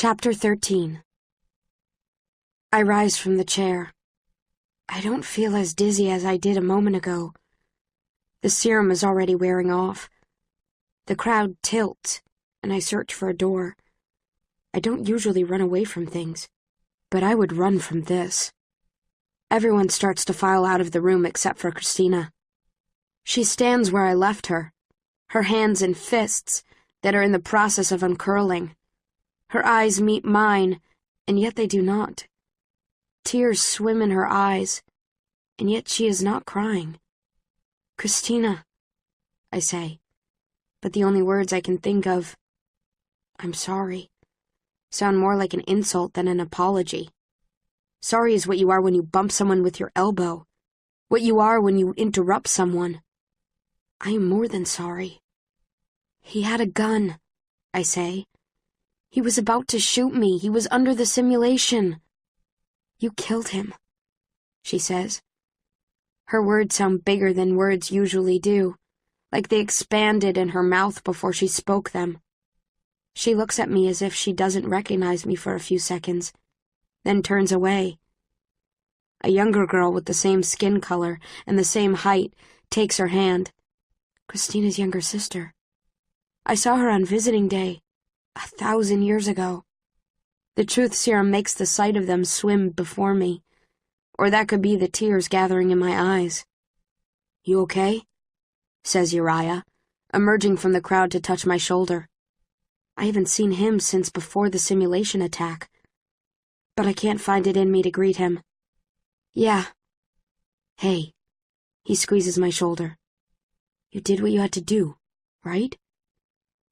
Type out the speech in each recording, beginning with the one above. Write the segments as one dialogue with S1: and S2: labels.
S1: Chapter 13. I rise from the chair. I don't feel as dizzy as I did a moment ago. The serum is already wearing off. The crowd tilts, and I search for a door. I don't usually run away from things, but I would run from this. Everyone starts to file out of the room except for Christina. She stands where I left her, her hands in fists that are in the process of uncurling. Her eyes meet mine, and yet they do not. Tears swim in her eyes, and yet she is not crying. "Christina," I say, but the only words I can think of, "I'm sorry," sound more like an insult than an apology. Sorry is what you are when you bump someone with your elbow, what you are when you interrupt someone. I am more than sorry. "He had a gun," I say. "He was about to shoot me. He was under the simulation." "You killed him," she says. Her words sound bigger than words usually do, like they expanded in her mouth before she spoke them. She looks at me as if she doesn't recognize me for a few seconds, then turns away. A younger girl with the same skin color and the same height takes her hand. Christina's younger sister. I saw her on visiting day, 1,000 years ago. The truth serum makes the sight of them swim before me, or that could be the tears gathering in my eyes. "You okay?" says Uriah, emerging from the crowd to touch my shoulder. I haven't seen him since before the simulation attack, but I can't find it in me to greet him. "Yeah." "Hey," he squeezes my shoulder. "You did what you had to do, right?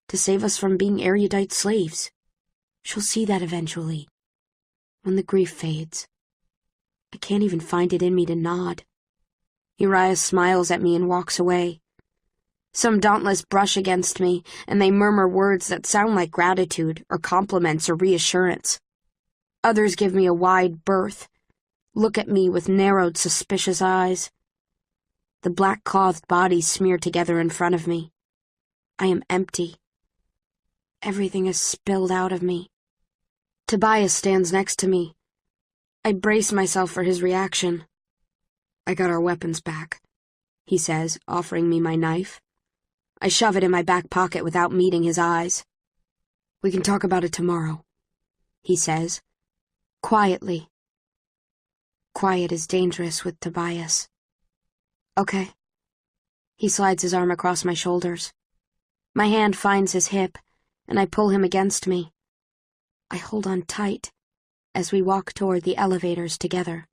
S1: To save us from being erudite slaves. She'll see that eventually, when the grief fades." I can't even find it in me to nod. Uriah smiles at me and walks away. Some dauntless brush against me, and they murmur words that sound like gratitude or compliments or reassurance. Others give me a wide berth, look at me with narrowed, suspicious eyes. The black-clothed bodies smear together in front of me. I am empty. Everything is spilled out of me. Tobias stands next to me. I brace myself for his reaction. "I got our weapons back," he says, offering me my knife. I shove it in my back pocket without meeting his eyes. "We can talk about it tomorrow," he says, quietly. Quiet is dangerous with Tobias. "Okay." He slides his arm across my shoulders. My hand finds his hip, and I pull him against me. I hold on tight as we walk toward the elevators together.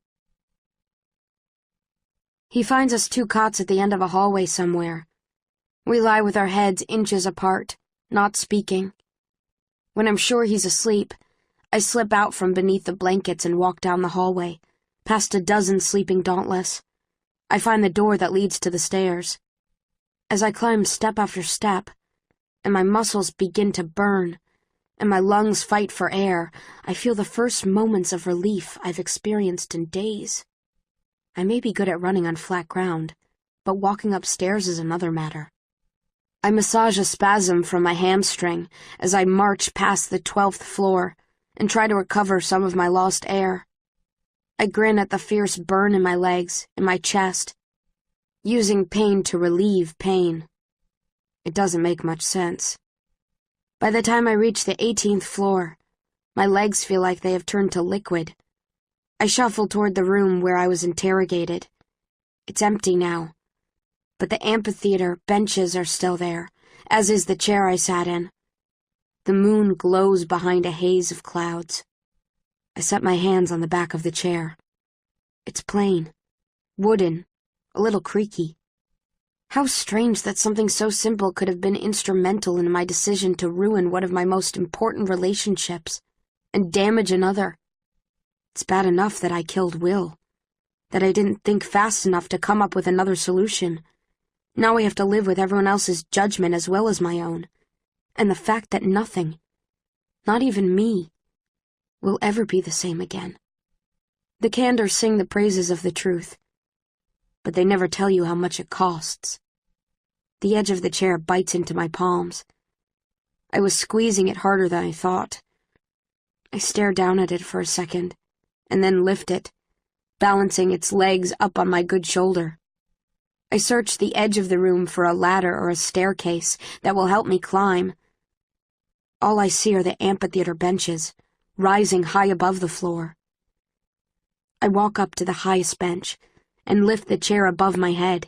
S1: He finds us 2 cots at the end of a hallway somewhere. We lie with our heads inches apart, not speaking. When I'm sure he's asleep, I slip out from beneath the blankets and walk down the hallway, past a dozen sleeping dauntless. I find the door that leads to the stairs. As I climb step after step, and my muscles begin to burn, and my lungs fight for air, I feel the first moments of relief I've experienced in days. I may be good at running on flat ground, but walking upstairs is another matter. I massage a spasm from my hamstring as I march past the 12th floor and try to recover some of my lost air. I grin at the fierce burn in my legs, in my chest, using pain to relieve pain. It doesn't make much sense. By the time I reach the 18th floor, my legs feel like they have turned to liquid. I shuffle toward the room where I was interrogated. It's empty now, but the amphitheater benches are still there, as is the chair I sat in. The moon glows behind a haze of clouds. I set my hands on the back of the chair. It's plain, wooden, a little creaky. How strange that something so simple could have been instrumental in my decision to ruin one of my most important relationships and damage another. It's bad enough that I killed Will, that I didn't think fast enough to come up with another solution. Now I have to live with everyone else's judgment as well as my own, and the fact that nothing, not even me, will ever be the same again. The candors sing the praises of the truth, but they never tell you how much it costs. The edge of the chair bites into my palms. I was squeezing it harder than I thought. I stare down at it for a second, and then lift it, balancing its legs up on my good shoulder. I search the edge of the room for a ladder or a staircase that will help me climb. All I see are the amphitheater benches, rising high above the floor. I walk up to the highest bench and lift the chair above my head.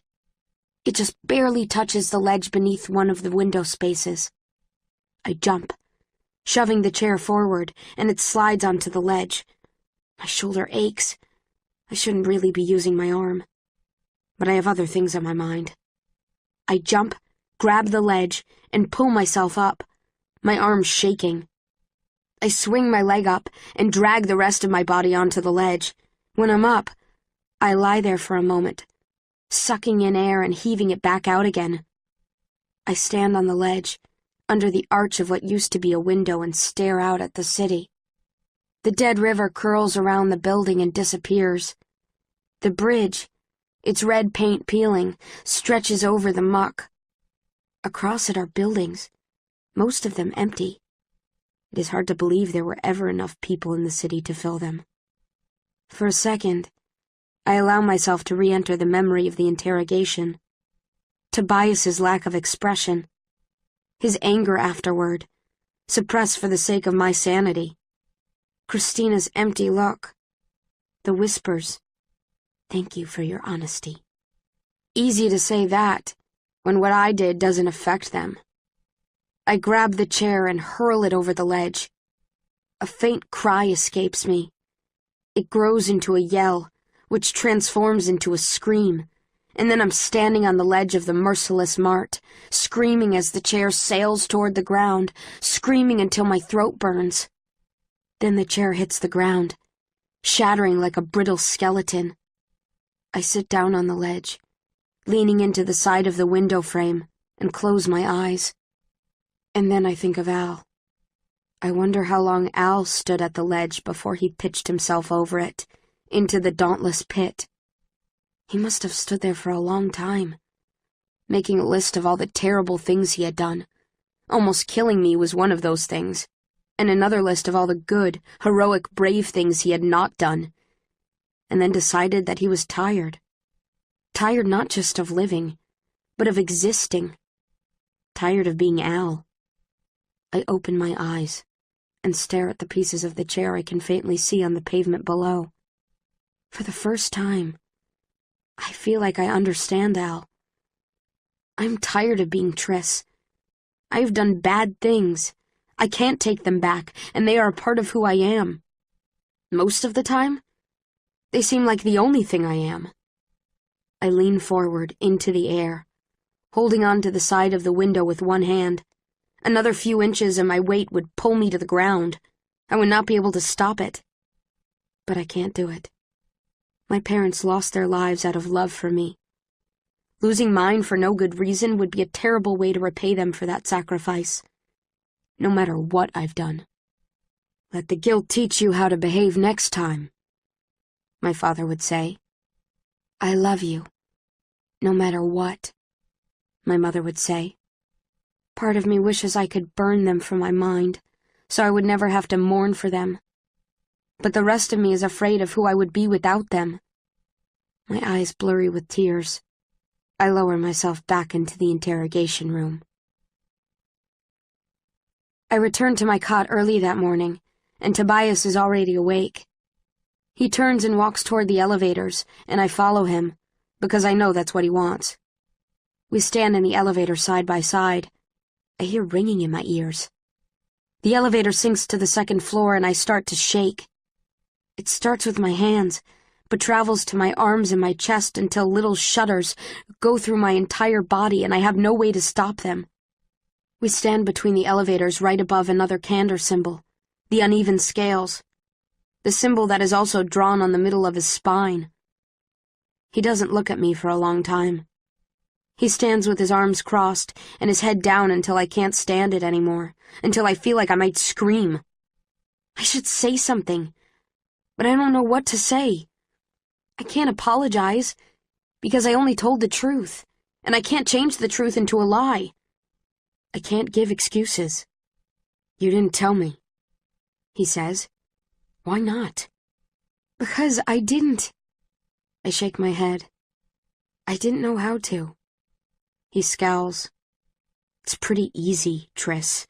S1: It just barely touches the ledge beneath one of the window spaces. I jump, shoving the chair forward, and it slides onto the ledge. My shoulder aches. I shouldn't really be using my arm, but I have other things on my mind. I jump, grab the ledge, and pull myself up, my arms shaking. I swing my leg up and drag the rest of my body onto the ledge. When I'm up, I lie there for a moment, sucking in air and heaving it back out again. I stand on the ledge, under the arch of what used to be a window, and stare out at the city. The dead river curls around the building and disappears. The bridge, its red paint peeling, stretches over the muck. Across it are buildings, most of them empty. It is hard to believe there were ever enough people in the city to fill them. For a second, I allow myself to re-enter the memory of the interrogation. Tobias's lack of expression, his anger afterward, suppressed for the sake of my sanity. Christina's empty look, the whispers, "Thank you for your honesty." Easy to say that, when what I did doesn't affect them. I grab the chair and hurl it over the ledge. A faint cry escapes me. It grows into a yell, which transforms into a scream, and then I'm standing on the ledge of the merciless mart, screaming as the chair sails toward the ground, screaming until my throat burns. Then the chair hits the ground, shattering like a brittle skeleton. I sit down on the ledge, leaning into the side of the window frame, and close my eyes. And then I think of Al. I wonder how long Al stood at the ledge before he pitched himself over it, into the dauntless pit. He must have stood there for a long time, making a list of all the terrible things he had done. Almost killing me was one of those things, and another list of all the good, heroic, brave things he had not done, and then decided that he was tired. Tired not just of living, but of existing. Tired of being Al. I open my eyes and stare at the pieces of the chair I can faintly see on the pavement below. For the first time, I feel like I understand Al. I'm tired of being Triss. I've done bad things. I can't take them back, and they are a part of who I am. Most of the time, they seem like the only thing I am. I lean forward into the air, holding on to the side of the window with one hand. Another few inches and my weight would pull me to the ground. I would not be able to stop it. But I can't do it. My parents lost their lives out of love for me. Losing mine for no good reason would be a terrible way to repay them for that sacrifice, no matter what I've done. "Let the guilt teach you how to behave next time," my father would say. "I love you, no matter what," my mother would say. Part of me wishes I could burn them from my mind, so I would never have to mourn for them. But the rest of me is afraid of who I would be without them. My eyes blurry with tears. I lower myself back into the interrogation room. I return to my cot early that morning, and Tobias is already awake. He turns and walks toward the elevators, and I follow him, because I know that's what he wants. We stand in the elevator side by side. I hear ringing in my ears. The elevator sinks to the second floor, and I start to shake. It starts with my hands, but travels to my arms and my chest until little shudders go through my entire body, and I have no way to stop them. We stand between the elevators right above another candor symbol, the uneven scales, the symbol that is also drawn on the middle of his spine. He doesn't look at me for a long time. He stands with his arms crossed and his head down until I can't stand it anymore, until I feel like I might scream. I should say something, but I don't know what to say. I can't apologize, because I only told the truth, and I can't change the truth into a lie. I can't give excuses. "You didn't tell me," he says. Why not? Because I didn't. I shake my head. I didn't know how to. He scowls. It's pretty easy, Triss.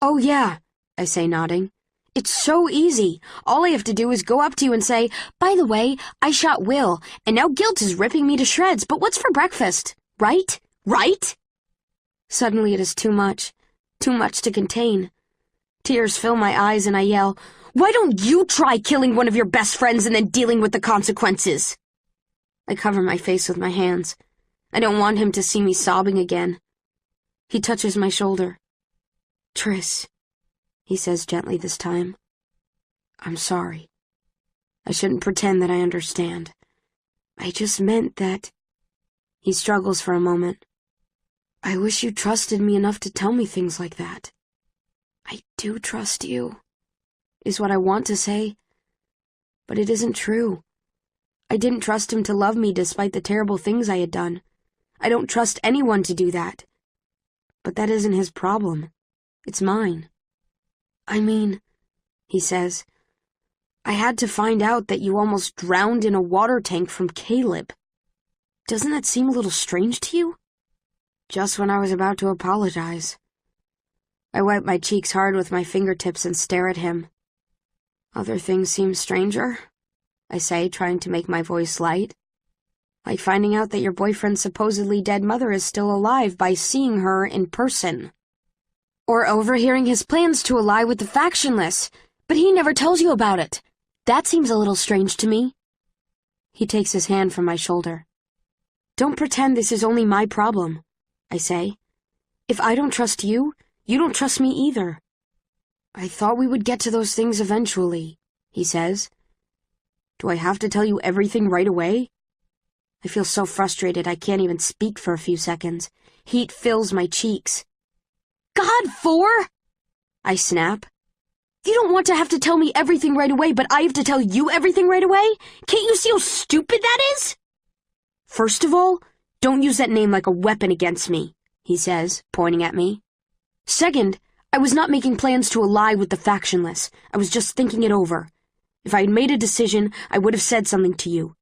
S1: Oh yeah, I say, nodding. It's so easy. All I have to do is go up to you and say, by the way, I shot Will, and now guilt is ripping me to shreds, but what's for breakfast? Right? Right? Suddenly it is too much to contain. Tears fill my eyes and I yell, why don't you try killing one of your best friends and then dealing with the consequences? I cover my face with my hands. I don't want him to see me sobbing again. He touches my shoulder. Triss, he says gently this time. I'm sorry. I shouldn't pretend that I understand. I just meant that... He struggles for a moment. I wish you trusted me enough to tell me things like that. I do trust you, is what I want to say. But it isn't true. I didn't trust him to love me despite the terrible things I had done. I don't trust anyone to do that. But that isn't his problem. It's mine. I mean, he says, I had to find out that you almost drowned in a water tank from Caleb. Doesn't that seem a little strange to you? Just when I was about to apologize. I wipe my cheeks hard with my fingertips and stare at him. Other things seem stranger, I say, trying to make my voice light. Like finding out that your boyfriend's supposedly dead mother is still alive by seeing her in person. Or overhearing his plans to ally with the factionless, but he never tells you about it. That seems a little strange to me. He takes his hand from my shoulder. Don't pretend this is only my problem, I say. If I don't trust you, you don't trust me either. I thought we would get to those things eventually, he says. Do I have to tell you everything right away? I feel so frustrated I can't even speak for a few seconds. Heat fills my cheeks. God, Four! I snap. You don't want to have to tell me everything right away, but I have to tell you everything right away? Can't you see how stupid that is? First of all, don't use that name like a weapon against me, he says, pointing at me. Second, I was not making plans to ally with the factionless. I was just thinking it over. If I had made a decision, I would have said something to you.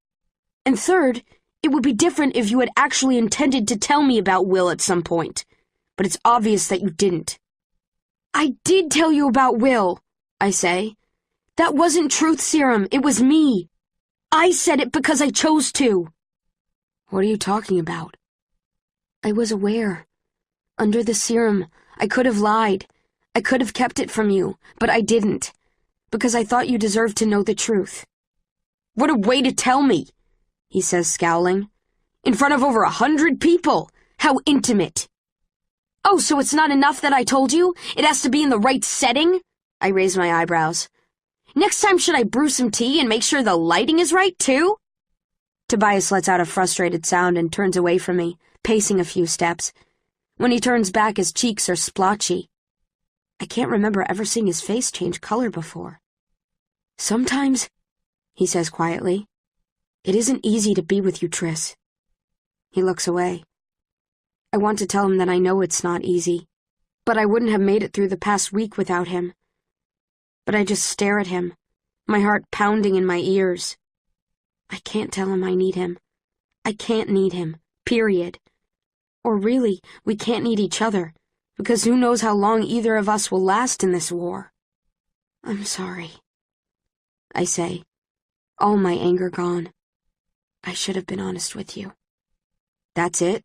S1: And third, it would be different if you had actually intended to tell me about Will at some point. But it's obvious that you didn't. I did tell you about Will, I say. That wasn't truth serum, it was me. I said it because I chose to. What are you talking about? I was aware. Under the serum, I could have lied. I could have kept it from you, but I didn't. Because I thought you deserved to know the truth. What a way to tell me, he says, scowling. In front of over 100 people. How intimate. Oh, so it's not enough that I told you? It has to be in the right setting? I raise my eyebrows. Next time should I brew some tea and make sure the lighting is right, too? Tobias lets out a frustrated sound and turns away from me, pacing a few steps. When he turns back, his cheeks are splotchy. I can't remember ever seeing his face change color before. Sometimes, he says quietly, it isn't easy to be with you, Triss. He looks away. I want to tell him that I know it's not easy, but I wouldn't have made it through the past week without him. But I just stare at him, my heart pounding in my ears. I can't tell him I need him. I can't need him, period. Or really, we can't need each other, because who knows how long either of us will last in this war. I'm sorry, I say, all my anger gone. I should have been honest with you. That's it?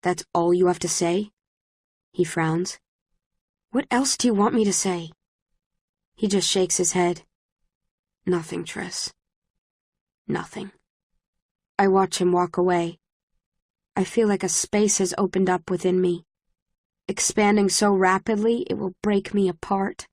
S1: That's all you have to say? He frowns. What else do you want me to say? He just shakes his head. Nothing, Triss. Nothing. I watch him walk away. I feel like a space has opened up within me, expanding so rapidly it will break me apart.